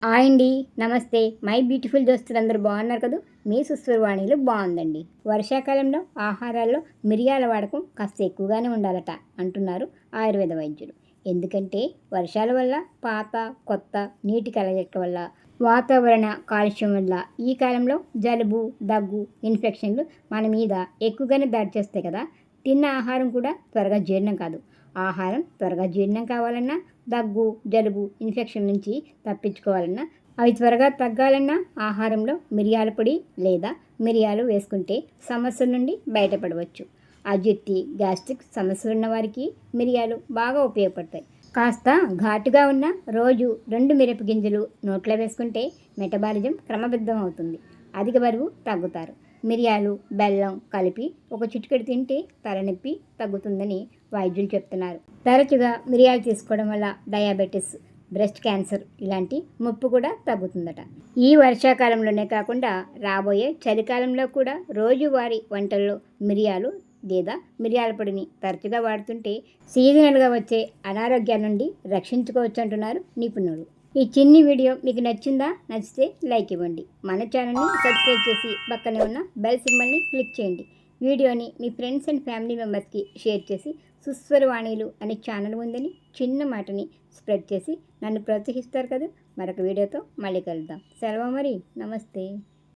Hi అండి. నమస్తే. My beautiful దోస్తులందరూ బాగున్నారు కదా. మీ సుస్వరవాణిలో బాగుందండి. వర్షాకాలంలో ఆహారాల్లో మిరియాల వాడకం కాస్త ఎక్కువగానే ఉండాలట అంటున్నారు ఆయుర్వేద వైద్యులు. ఎందుకంటే వర్షాల వల్ల పాత కొత్త నీటి కలయిక వల్ల వాతావరణ కాలుష్యం వల్ల ఈ కాలంలో జలుబు దగ్గు ఇన్ఫెక్షన్లు మన మీద ఎక్కువగానే దాడి చేస్తాయి కదా. తిన్న ఆహారం కూడా త్వరగా జీర్ణం కాదు. ఆహారం త్వరగా జీర్ణం కావాలన్నా, దగ్గు జలుబు ఇన్ఫెక్షన్ నుంచి తప్పించుకోవాలన్నా, అవి త్వరగా తగ్గాలన్నా ఆహారంలో మిరియాల పొడి లేదా మిరియాలు వేసుకుంటే సమస్యల నుండి బయటపడవచ్చు. అజీర్తి గ్యాస్ట్రిక్ సమస్యలు ఉన్న వారికి మిరియాలు బాగా ఉపయోగపడతాయి. కాస్త ఘాటుగా ఉన్న రోజు 2 మిరప గింజలు నోట్లో వేసుకుంటే మెటబాలిజం క్రమబద్ధం అవుతుంది. అధిక బరువు తగ్గుతారు. మిరియాలు బెల్లం కలిపి ఒక చిటికెడు తింటే తలనొప్పి తగ్గుతుందని వైద్యులు చెప్తున్నారు. తరచుగా మిరియాలు తీసుకోవడం వల్ల డయాబెటీస్, బ్రెస్ట్ క్యాన్సర్ ఇలాంటి ముప్పు కూడా తగ్గుతుందట. ఈ వర్షాకాలంలోనే కాకుండా రాబోయే చలికాలంలో కూడా రోజువారీ వంటల్లో మిరియాలు లేదా మిరియాల పొడిని తరచుగా వాడుతుంటే సీజనల్గా వచ్చే అనారోగ్యాల నుండి రక్షించుకోవచ్చు అంటున్నారు నిపుణులు. ఈ చిన్ని వీడియో మీకు నచ్చితే లైక్ ఇవ్వండి. మన ఛానల్ని సబ్స్క్రైబ్ చేసి పక్కనే ఉన్న బెల్ సింబల్ని క్లిక్ చేయండి. వీడియోని మీ ఫ్రెండ్స్ అండ్ ఫ్యామిలీ మెంబర్స్కి షేర్ చేసి సుస్వరవాణిలు అనే ఛానల్ ఉందని చిన్న మాటని స్ప్రెడ్ చేసి నన్ను ప్రోత్సహిస్తారు కదా. మరొక వీడియోతో మళ్ళీ కలుద్దాం. సెలవు మరి. నమస్తే.